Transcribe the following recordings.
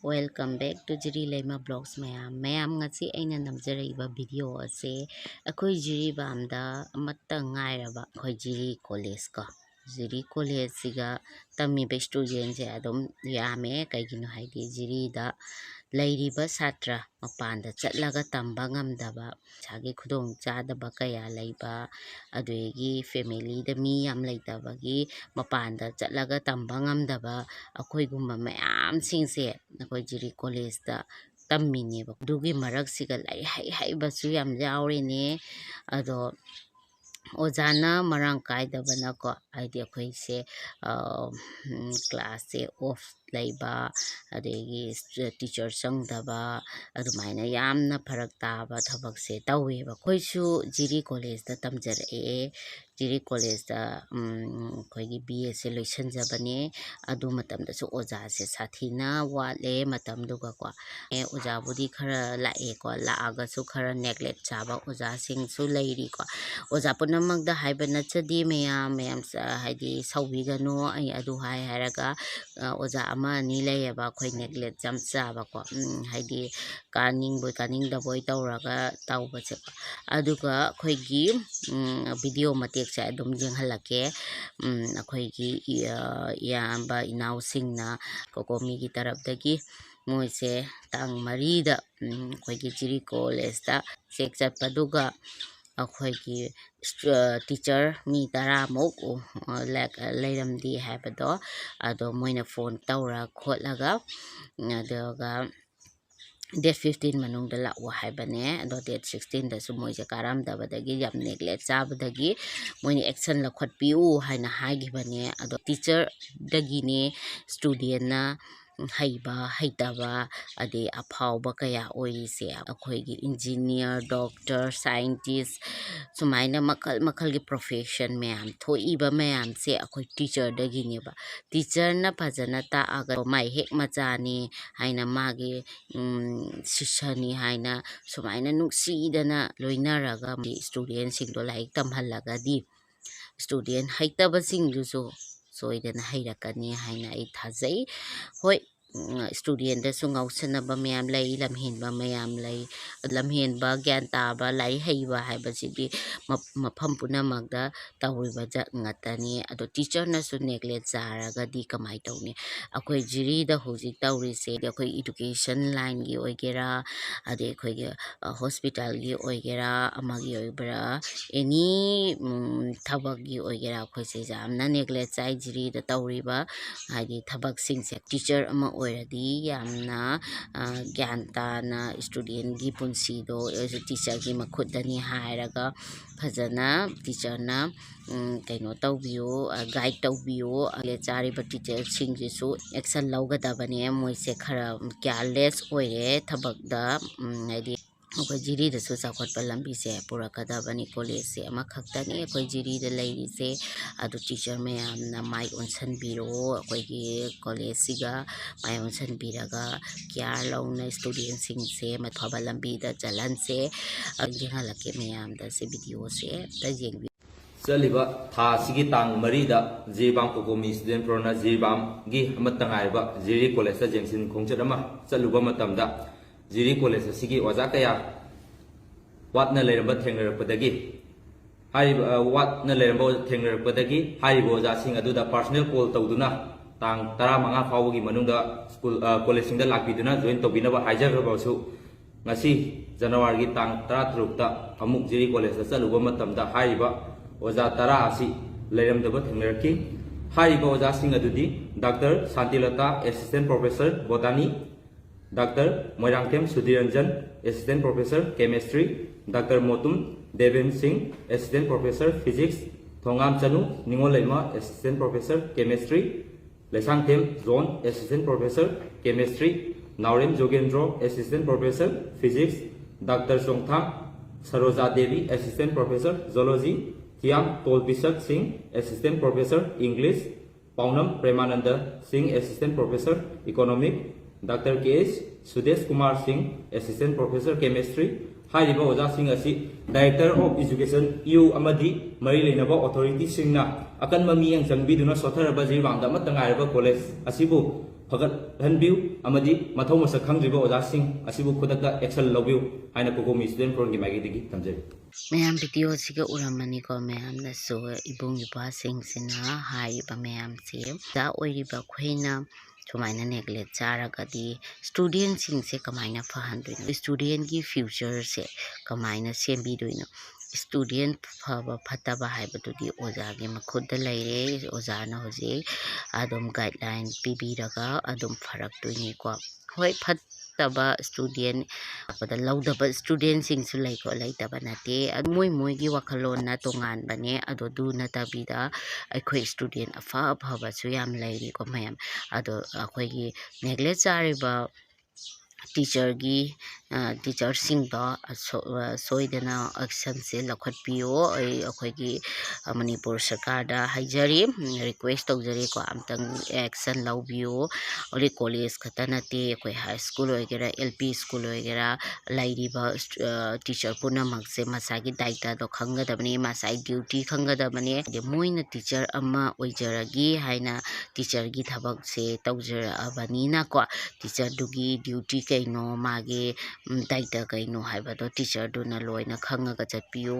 Welcome back to Jiri Lema Blogs Mayam ngasi aina namjaraiba video ase akoi Jiri bamda amatta ngairaba khoi Jiri college ko Jiri college siga tammi be student je adom yame kaigino haidi Jiri da leiriba satra mapanda chatlaga tamba ngamdaba chagi khudong chadaba kaya leiba aduegi family da mi yam leitaba-gi mapanda chatlaga tamba ngamdaba akhoi gumba mayam singse akhoi Jiri college da tammine ba dugi marak siga lai hai basu yam yaurine ado ojana marang kaidabana ko aidi akhoi se class se off leiba adegi teacher sangdaba adumaina yamna pharak taba thabak se tawe ba khoisu Jiri college da tamjare Jiri college da khoigi BA se loisan jabane adu matam da su oja se sathina wale matam duga ko oja budi khara lae ko laaga su khara neglect chaba oja sing su leiri ko oja punamag da haibana chadi mayam haidi saubigano ai adu hai haraga oja ama ni layaba khoi neglect jam chaba ko haidi kaning da boy tawraga tawba che aduga khoigi video matek cha dum jing halake khoigi yamba inaw singna kokomi gi tarap dagi moise tang marida khoigi Jiri college da check chat paduga akhoi teacher mi tara mok leiramdi haibado ado moina phone tawra khotlaga adoga date 15 manung da lawa haibane ado date 16 da su moise karam dabadagi yam neglect chabadagi moini action la khotpiu haina haigibane ado teacher dagi ne student na haiba haitaba ade afauba kaya oise akhoigi engineer doctor scientist sumaina makal gi profession mayam thoiba mayam se akhoi teacher dagi ne ba teacher na phajana ta aga mai hek machani haina magi sishani haina sumaina nuksidana loinaraga student sing do laik tamhallaga di student haitaba sing ju soidana hairakani haina ai thajai hoi student da su ngausanaba mayam lay lamhenba mayam lay lamhenba gyan taba lai heiba haibasidi mafam punamagda tawriba jat ngatani ado teacher na su neglect zaraga di kamai tawni akhoi Jiri da hojik tawrise akhoi education line gi oigera ade akhoi hospital gi oigera amagi oibra any thabak gi oigera akhoi se jamna neglect chai Jiri da tawriba haidi thabak singse teacher ama oiradi yamna gyantana student gi punsi do teacher gi makhudani hairaga phajana teacher na kaino tawbiu guide tawbiu chariba teacher singjisu action lawgadabane moise khara careless oire thabak da haidi akhoi Jiri da su chakhotpa lambi se purakadabani college se ama khaktani akhoi Jiri da leiri se adu teacher mayam na mai onsan biro akhoi gi college siga mai onsan biraga kyar launa student sing se mathaba lambi da jalan se jingalake mayam da se video se ta jeng चलिबा था सिगी तांग मरीदा जीबाम कोकोमी student प्रोना जीबाम गी अमतंगाइबा Jiri college दा जेंसिन खोंगचदमा चलुबा मतमदा Jiri college सिगी ओजा कया वाटना लेरबा थेंगरपदगी वाटना लेरबा थेंगरपदगी हारिबो ओजा सिंग अदुदा पर्सनल कॉल तौदुना तांग 15 फावगी मनुंदा स्कूल कॉलेज सिंगदा लाक्पिदुना जॉइन तौबिनबा हाइजरबासु ngasi January gi tang 13 ta amuk Jiri college chaluba matamda haiba oja tara asi leiramdaba thenglerki haiba oja sing adudi Dr. Santilata assistant professor botany Dr. Moirangkem Sudhiranjan assistant professor chemistry Dr. Motum Devin Singh assistant professor physics Thongam Chanu Ningolaima assistant professor chemistry Lesangtem Zone assistant professor chemistry Naurem Jogendro assistant professor physics Dr. Songthang Saroja Devi assistant professor zoology Thiam Tolbisak Singh assistant professor English Paunam Premananda Singh assistant professor economic Dr. K.S. Sudesh Kumar Singh assistant professor chemistry Hariba Oja Singh asi director of education EU amadi mari lenaba authority singna akan mami yang jangbi duna sotharaba jirwangda matangairaba college asibu ꯐꯒꯠꯍꯟꯕꯤꯌꯨ ꯑꯃꯗꯤ ꯃꯊꯧ ꯃꯁꯛ ꯈꯪꯗ꯭ꯔꯤꯕ ꯑꯣꯖꯥꯁꯤꯡ ꯑꯁꯤꯕꯨ ꯈꯨꯗꯛꯇ action ꯂꯧꯕꯤꯌꯨ ꯍꯥꯏꯅ ꯀꯣꯀꯣꯃꯤ student ꯐꯣꯔꯝꯒꯤ ꯃꯥꯏꯀꯩꯗꯒꯤ ꯊꯝꯖꯔꯤ꯫ ꯃꯌꯥꯝ ꯚꯤꯗꯤꯑꯣꯁꯤꯒ ꯎꯔꯝꯃꯅꯤꯀꯣ ꯃꯌꯥꯝꯅꯁꯨ ꯏꯕꯨꯡ ꯏꯄ꯭ꯋꯥꯁꯤꯡꯁꯤꯅ ꯍꯥꯏꯔꯤꯕ ꯃꯌꯥꯝꯁꯦ ꯑꯣꯖꯥ ꯑꯣꯏꯔꯤꯕ ꯑꯩꯈꯣꯏꯅ ꯁꯨꯃꯥꯏꯅ ꯅꯦꯒ꯭ꯂꯦꯛ ꯆꯥꯔꯒꯗꯤ ꯁ꯭ꯇꯨꯗꯦꯟꯁꯤꯡꯁꯦ ꯀꯃꯥꯏꯅ ꯐꯍꯟꯗꯣꯏꯅꯣ, ꯁ꯭ꯇꯨꯗꯦꯟꯒꯤ ꯐ꯭ꯌꯨꯆꯔꯁꯦ ꯀꯃꯥꯏꯅ ꯁꯦꯝꯕꯤꯗꯣꯏꯅꯣ? ꯁ꯭ꯇꯨꯗꯦꯟ ꯐꯕ ꯐꯠꯇꯕ ꯍꯥꯏꯕꯗꯨꯗꯤ ꯑꯣꯖꯥꯒꯤ ꯃꯈꯨꯠꯇ ꯂꯩꯔꯦ꯫ ꯑꯣꯖꯥꯅ ꯍꯧꯖꯤꯛ ꯑꯗꯨꯝ ꯒꯥꯏꯗꯂꯥꯏꯟ ꯄꯤꯕꯤꯔꯒ ꯑꯗꯨꯝ ꯐꯔꯛꯇꯣꯏꯅꯤꯀꯣ꯫ ꯍꯣꯏ, ꯐꯠꯇꯕ ꯁ꯭ꯇꯨꯗꯦꯟ ꯂꯥꯛꯄꯗ ꯂꯧꯗꯕ ꯁ꯭ꯇꯨꯗꯦꯟꯁꯤꯡꯁꯨ ꯂꯩꯀꯣ, ꯂꯩꯇꯕ ꯅꯠꯇꯦ꯫ ꯃꯣꯏꯒꯤ ꯋꯥꯈꯜꯂꯣꯟꯅ ꯇꯣꯉꯥꯟꯕꯅꯦ꯫ ꯑꯗꯣ ꯑꯗꯨ ꯅꯠꯇꯕꯤꯗ ꯑꯩꯈꯣꯏ ꯁ꯭ꯇꯨꯗꯦꯟ ꯑꯐ ꯑꯐꯕꯁꯨ ꯌꯥꯝ ꯂꯩꯔꯤꯀꯣ ꯃꯌꯥꯝ꯫ ꯑꯗꯣ ꯑꯩꯈꯣꯏꯒꯤ ꯅꯦꯒ꯭ꯂꯦꯛ ꯆꯥꯔꯤꯕ ꯇꯤꯆꯔꯁꯤꯡꯗꯣ ꯁꯣꯏꯗꯅ ꯑꯦꯛꯁꯟꯁꯦ ꯂꯧꯈꯠꯄꯤꯌꯣ꯫ ꯑꯩꯈꯣꯏꯒꯤ ꯃꯅꯤꯄꯨꯔ ꯁꯔꯀꯥꯔꯗ ꯍꯥꯏꯖꯔꯤ, ꯔꯤꯀ꯭ꯋꯦꯁ ꯇꯧꯖꯔꯤꯀꯣ, ꯑꯝꯇꯪ ꯑꯦꯛꯁꯟ ꯂꯧꯕꯤꯌꯨ꯫ ꯑꯣꯟꯂꯤ ꯀꯣꯂꯦꯖ ꯈꯛꯇ ꯅꯠꯇꯦ, ꯑꯩꯈꯣই ꯍꯥꯏ ꯁ꯭ꯀꯨꯜ ꯑꯣꯏꯒꯦꯔꯥ, LP ꯁ꯭ꯀꯨꯜ ꯑꯣꯏꯒꯦꯔꯥ, ꯂꯩꯔꯤꯕ ꯇꯤꯆꯔ ꯄꯨꯝꯅꯃꯛꯁꯦ ꯃꯁꯥꯒꯤ ꯗꯥꯏꯇꯗꯣ ꯈꯪꯒꯗꯕꯅꯤ, ꯃꯁꯥꯒꯤ ꯗ꯭ꯌꯨꯇꯤ ꯈꯪꯒꯗꯕꯅꯤ꯫ ꯃꯣꯏꯅ ꯇꯤꯆꯔ ꯑꯃ ꯑꯣꯏꯖꯔꯒꯦ ꯍꯥꯏꯅ ꯇꯤꯆꯔꯒꯤ ꯊꯕꯛꯁꯦ ꯇꯧꯖꯔꯛꯑꯕꯅꯤꯅꯀꯣ, ꯇꯤꯆꯔꯗꯨꯒꯤ ꯗ꯭ꯌꯨꯇꯤ ꯀꯩꯅꯣ, ꯃꯥꯒꯤ ꯗꯥꯏꯇ ꯀꯩꯅꯣ ꯍꯥꯏꯕꯗꯣ ꯇꯤꯆꯔꯗꯨꯅ ꯂꯣꯏꯅ ꯈꯪꯉꯒ ꯆꯠꯄꯤꯌꯨ꯫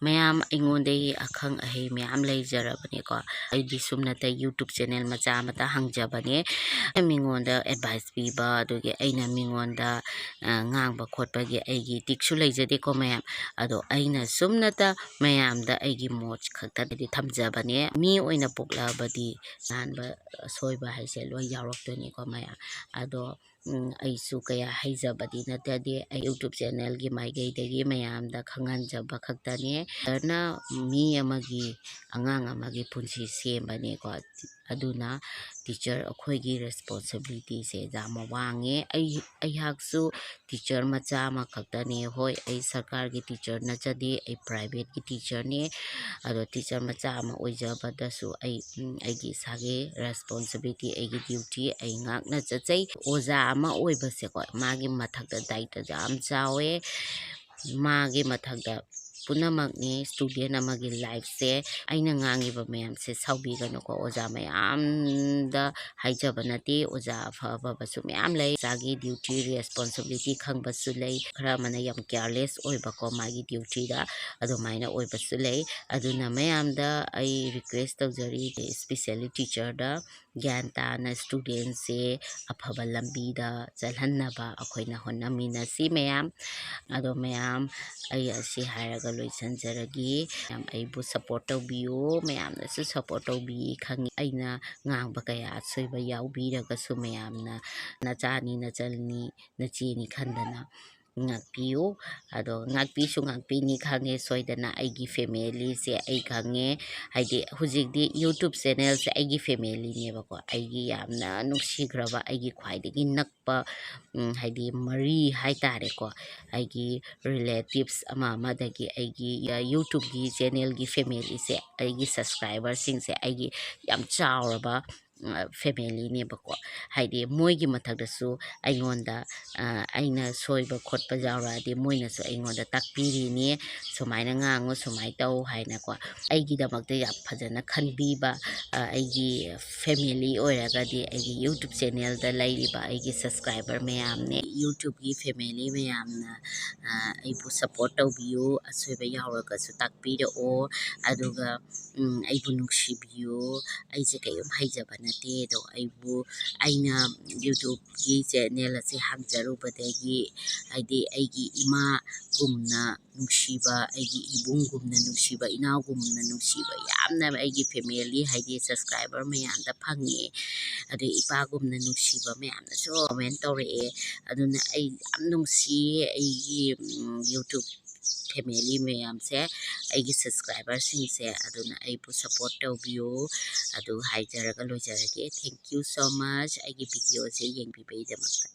ꯃꯌꯥꯝ ꯑꯩꯉꯣꯟꯗꯒꯤ ꯑꯈꯪ ꯑꯍꯩ ꯃꯌꯥꯝ ꯂꯩꯖꯔꯕꯅꯦꯀꯣ꯫ ꯑꯩꯗꯤ ꯁꯨꯝ ꯅꯠꯇꯦ, ꯌꯨꯇ꯭ꯌꯨꯕ ꯆꯦꯅꯦꯜ ꯃꯆꯥ ꯑꯃꯇ ꯍꯥꯡꯖꯕꯅꯦ꯫ ꯃꯤꯉꯣꯟꯗ ꯑꯦꯗꯚꯥꯏꯁ ꯄꯤꯕ, ꯑꯗꯨꯒꯤ ꯑꯩꯅ ꯃꯤꯉꯣꯟꯗ ꯉꯥꯡꯕ ꯈꯣꯠꯄꯒꯤ ꯑꯩꯒꯤ ꯇꯤꯛꯁꯨ ꯂꯩꯖꯗꯦꯀꯣ ꯃꯌꯥꯝ꯫ ꯑꯗꯣ ꯑꯩꯅ ꯁꯨꯝꯅꯇ ꯃꯌꯥꯝꯗ ꯑꯩꯒꯤ ꯃꯣꯠ ꯈꯛꯇꯗꯤ ꯊꯝꯖꯕꯅꯦ꯫ ꯃꯤ ꯑꯣꯏꯅ ꯄꯣꯛꯂꯛꯑꯕꯗꯤ ꯂꯥꯟꯕ ꯑꯁꯣꯏꯕ ꯍꯥꯏꯁꯦ ꯂꯣꯏ ꯌꯥꯎꯔꯛꯇꯣꯏꯅꯤꯀꯣ ꯃꯌꯥꯝ꯫ ꯑꯗꯣ ꯑꯩꯁꯨ ꯀꯌꯥ ꯍꯩꯖꯕꯗꯤ ꯅꯠꯇꯦ, ꯑꯩ ꯌꯨꯇ꯭ꯌꯨꯕ ꯆꯦꯅꯦꯜꯒꯤ ꯃꯥꯏꯀꯩꯗꯒꯤ ꯃꯌꯥꯝꯗ ꯈꯪꯍꯟꯖꯕ ꯈꯛꯇꯅꯦ꯫ ꯇꯤꯆꯔꯅ ꯃꯤ ꯑꯃꯒꯤ, ꯑꯉꯥꯡ ꯑꯃꯒꯤ ꯄꯨꯟꯁꯤ ꯁꯦꯝꯕꯅꯦꯀꯣ꯫ ꯑꯗꯨꯅ ꯇꯤꯆꯔ ꯑꯩꯈꯣꯏꯒꯤ ꯔꯦꯁꯄꯣꯟꯁꯤꯕꯤꯂꯤꯇꯤꯁꯦ ꯌꯥꯝ ꯋꯥꯡꯉꯦ꯫ ꯑꯩꯍꯥꯛꯁꯨ ꯇꯤꯆꯔ ꯃꯆꯥ ꯑꯃꯈꯛꯇꯅꯦ꯫ ꯍꯣꯏ, ꯑꯩ ꯁꯔꯀꯥꯔꯒꯤ ꯇꯤꯆꯔ ꯅꯠꯆꯗꯦ, ꯑꯩ ꯄ꯭ꯔꯥꯏꯚꯦꯠꯀꯤ ꯇꯤꯆꯔꯅꯦ꯫ ꯑꯗꯣ ꯇꯤꯆꯔ ꯃꯆꯥ ꯑꯃ ꯑꯣꯏꯖꯕꯗꯁꯨ ꯑꯩꯒꯤ ꯏꯁꯥꯒꯤ ꯔꯦꯁꯄꯣꯟꯁꯤꯕꯤꯂꯤꯇꯤ, ꯑꯩꯒꯤ ꯗ꯭ꯌꯨꯇꯤ ꯑꯩ ꯉꯥꯛꯅ ꯆꯠꯆꯩ꯫ ꯑꯣꯖꯥ ꯑꯃ ꯑꯣꯏꯕꯁꯦꯀꯣ, ꯃꯥꯒꯤ ꯃꯊꯛꯇ ꯗꯥꯏꯇ ꯌꯥꯝ ꯆꯥꯎꯋꯦ, ꯃꯥꯒꯤ ꯃꯊꯛꯇ ꯄꯨꯝꯅꯃꯛꯅꯤ꯫ ꯁ꯭ꯇꯨꯗꯦꯟ ꯑꯃꯒꯤ ꯂꯥꯏꯐꯁꯦ, ꯑꯩꯅ ꯉꯥꯡꯉꯤꯕ ꯃꯌꯥꯝꯁꯦ ꯁꯥꯎꯕꯤꯒꯅꯨꯀꯣ꯫ ꯑꯣꯖꯥ ꯃꯌꯥꯝꯗ ꯍꯥꯏꯖꯕ ꯅꯠꯇꯦ, ꯑꯣꯖꯥ ꯑꯐ ꯑꯐꯕꯁꯨ ꯃꯌꯥꯝ ꯂꯩ, ꯑꯣꯖꯥꯒꯤ ꯗ꯭ꯌꯨꯇꯤ ꯔꯦꯁꯄꯣꯟꯁꯤꯕꯤꯂꯤꯇꯤ ꯈꯪꯕꯁꯨ ꯂꯩ꯫ ꯈꯔ ꯑꯃꯅ ꯌꯥꯝ ꯀꯤꯌꯔꯂꯦꯁ ꯑꯣꯏꯕꯀꯣ ꯃꯥꯒꯤ ꯗ꯭ꯌꯨꯇꯤꯗ, ꯑꯗꯨꯃꯥꯏꯅ ꯑꯣꯏꯕꯁꯨ ꯂꯩ꯫ ꯑꯗꯨꯅ ꯃꯌꯥꯝꯗ ꯑꯩ ꯔꯤꯀ꯭ꯋꯦꯁ ꯇꯧꯖꯔꯤ, ꯏꯁꯄꯤꯁꯦꯜꯂꯤ ꯇꯤꯆꯔꯗ ꯒ꯭ꯌꯥꯟ ꯇꯥꯅ ꯁ꯭ꯇꯨꯗꯦꯟꯁꯦ ꯑꯐꯕ ꯂꯝꯕꯤꯗ ꯆꯠꯍꯟꯅꯕ ꯑꯩꯈꯣꯏꯅ ꯍꯣꯠꯅꯃꯤꯟꯅꯁꯤ ꯃꯌꯥꯝ꯫ ꯑꯗꯣ ꯃꯌꯥꯝ, ꯑꯩ ꯑꯁꯤ ꯍꯥꯏꯔꯒ ꯂꯣꯏꯁꯤꯟꯖꯔꯒꯦ꯫ ꯃꯌꯥꯝ ꯑꯩꯕꯨ ꯁꯞꯄꯣꯔꯠ ꯇꯧꯕꯤꯌꯨ, ꯃꯌꯥꯝꯅꯁꯨ ꯁꯞꯄꯣꯔꯠ ꯇꯧꯕꯤ ꯈꯪꯉꯤ꯫ ꯑꯩꯅ ꯉꯥꯡꯕ ꯀꯌꯥ ꯑꯁꯣꯏꯕ ꯌꯥꯎꯕꯤꯔꯒꯁꯨ ꯃꯌꯥꯝꯅ ꯅꯆꯥꯅꯤ, ꯅꯆꯜꯅꯤ, ꯅꯆꯦꯅꯤ ꯈꯟꯗꯅ ꯉꯥꯛꯄꯤꯌꯨ꯫ ꯑꯗꯣ ꯉꯥꯛꯄꯤꯁꯨ ꯉꯥꯛꯄꯤꯅꯤ ꯈꯪꯉꯦ, ꯁꯣꯏꯗꯅ ꯑꯩꯒꯤ ꯐꯦꯃꯤꯂꯤꯁꯦ ꯑꯩ ꯈꯪꯉꯦ꯫ ꯍꯥꯏꯗꯤ ꯍꯧꯖꯤꯛꯇꯤ ꯌꯨꯇ꯭ꯌꯨꯕ ꯆꯦꯅꯦꯜꯁꯦ ꯑꯩꯒꯤ ꯐꯦꯃꯤꯂꯤꯅꯦꯕꯀꯣ, ꯑꯩꯒꯤ ꯌꯥꯝꯅ ꯅꯨꯡꯁꯤꯈ꯭ꯔꯕ, ꯑꯩꯒꯤ ꯈ꯭ꯋꯥꯏꯗꯒꯤ ꯅꯛꯄ ꯍꯥꯏꯗꯤ ꯃꯔꯤ ꯍꯥꯏꯇꯥꯔꯦꯀꯣ꯫ ꯑꯩꯒꯤ ꯔꯤꯂꯦꯇꯤꯞꯁ ꯑꯃꯗꯒꯤ ꯑꯩꯒꯤ ꯌꯨꯇ꯭ꯌꯨꯕꯀꯤ ꯆꯦꯅꯦꯜꯒꯤ ꯐꯦꯃꯤꯂꯤꯁꯦ, ꯑꯩꯒꯤ ꯁꯕꯁꯀ꯭ꯔꯥꯏꯕꯔꯁꯤꯡꯁꯦ ꯑꯩꯒꯤ ꯌꯥꯝ ꯆꯥꯎꯔꯕ ꯐꯦꯃꯤꯂꯤꯅꯦꯕꯀꯣ꯫ ꯍꯥꯏꯗꯤ ꯃꯣꯏꯒꯤ ꯃꯊꯛꯇꯁꯨ ꯑꯩꯉꯣꯟꯗ ꯑꯩꯅ ꯁꯣꯏꯕ ꯈꯣꯠꯄ ꯌꯥꯎꯔꯛꯑꯗꯤ ꯃꯣꯏꯅꯁꯨ ꯑꯩꯉꯣꯟꯗ ꯇꯥꯛꯄꯤꯔꯤꯅꯤ, ꯁꯨꯃꯥꯏꯅ ꯉꯥꯡꯉꯨ, ꯁꯨꯃꯥꯏꯅ ꯇꯧ ꯍꯥꯏꯅꯀꯣ꯫ ꯑꯩꯒꯤꯗꯃꯛꯇ ꯌꯥꯝ ꯐꯖꯅ ꯈꯟꯕꯤꯕ ꯑꯩꯒꯤ ꯐꯦꯃꯤꯂꯤ ꯑꯣꯏꯔꯒꯗꯤ ꯑꯩꯒꯤ ꯌꯨꯇ꯭ꯌꯨꯕ ꯆꯦꯅꯦꯜꯗ ꯂꯩꯔꯤꯕ ꯑꯩꯒꯤ ꯁꯕꯁꯀ꯭ꯔꯥꯏꯕꯔ ꯃꯌꯥꯝꯅꯦ꯫ ꯌꯨꯇ꯭ꯌꯨꯕꯀꯤ ꯐꯦꯃꯤꯂꯤ ꯃꯌꯥꯝꯅ ꯑꯩꯕꯨ ꯁꯞꯄꯣꯔꯠ ꯇꯧꯕꯤꯌꯨ, ꯑꯁꯣꯏꯕ ꯌꯥꯎꯔꯒꯁꯨ ꯇꯥꯛꯄꯤꯔꯛꯑꯣ, ꯑꯗꯨꯒ ꯑꯩꯕꯨ ꯅꯨꯡꯁꯤꯕꯤꯌꯨ꯫ ꯑꯩꯁꯦ ꯀꯩꯝ ꯍꯩꯖꯕ ꯅꯠꯇꯦ, ꯑꯗꯣ ꯑꯩꯅ ꯌꯨꯇ꯭ꯌꯨꯕꯀꯤ ꯆꯦꯅꯦꯜ ꯑꯁꯤ ꯍꯥꯡꯖꯔꯨꯕꯗꯒꯤ ꯍꯥꯏꯗꯤ ꯑꯩꯒꯤ ꯏꯃꯥꯒꯨꯝꯅ ꯅꯨꯡꯁꯤꯕ, ꯑꯩꯒꯤ ꯏꯕꯨꯡꯒꯨꯝꯅ ꯅꯨꯡꯁꯤꯕ, ꯏꯅꯥꯎꯒꯨꯝꯅ ꯅꯨꯡꯁꯤꯕ ꯌꯥꯝꯅ ꯑꯩꯒꯤ ꯐꯦꯃꯤꯂꯤ ꯍꯥꯏꯗꯤ ꯁꯕꯁꯀ꯭ꯔꯥꯏꯕꯔ ꯃꯌꯥꯝꯗ ꯐꯪꯉꯦ꯫ ꯑꯗꯩ ꯏꯄꯥꯒꯨꯝꯅ ꯅꯨꯡꯁꯤꯕ ꯃꯌꯥꯝꯅꯁꯨ ꯀꯣꯃꯦꯟ ꯇꯧꯔꯛꯑꯦ꯫ ꯑꯗꯨꯅ ꯑꯩ ꯌꯥꯝ ꯅꯨꯡꯁꯤꯌꯦ ꯑꯩꯒꯤ ꯌꯨꯇ꯭ꯌꯨꯕ ꯐꯦꯃꯤꯂꯤ ꯃꯌꯥꯝꯁꯦ, ꯑꯩꯒꯤ ꯁꯕꯁꯀ꯭ꯔꯥꯏꯕꯔꯁꯤꯡꯁꯦ꯫ ꯑꯗꯨꯅ ꯑꯩꯕꯨ ꯁꯞꯄꯣꯔꯠ ꯇꯧꯕꯤꯌꯨ, ꯑꯗꯨ ꯍꯥꯏꯖꯔꯒ ꯂꯣꯏꯖꯔꯒꯦ꯫ ꯊꯦꯡꯛ ꯌꯨ ꯁꯣ ꯃꯆ ꯑꯩꯒꯤ ꯚꯤꯗꯤꯑꯣꯁꯦ ꯌꯦꯡꯕꯤꯕꯒꯤꯗꯃꯛꯇ꯫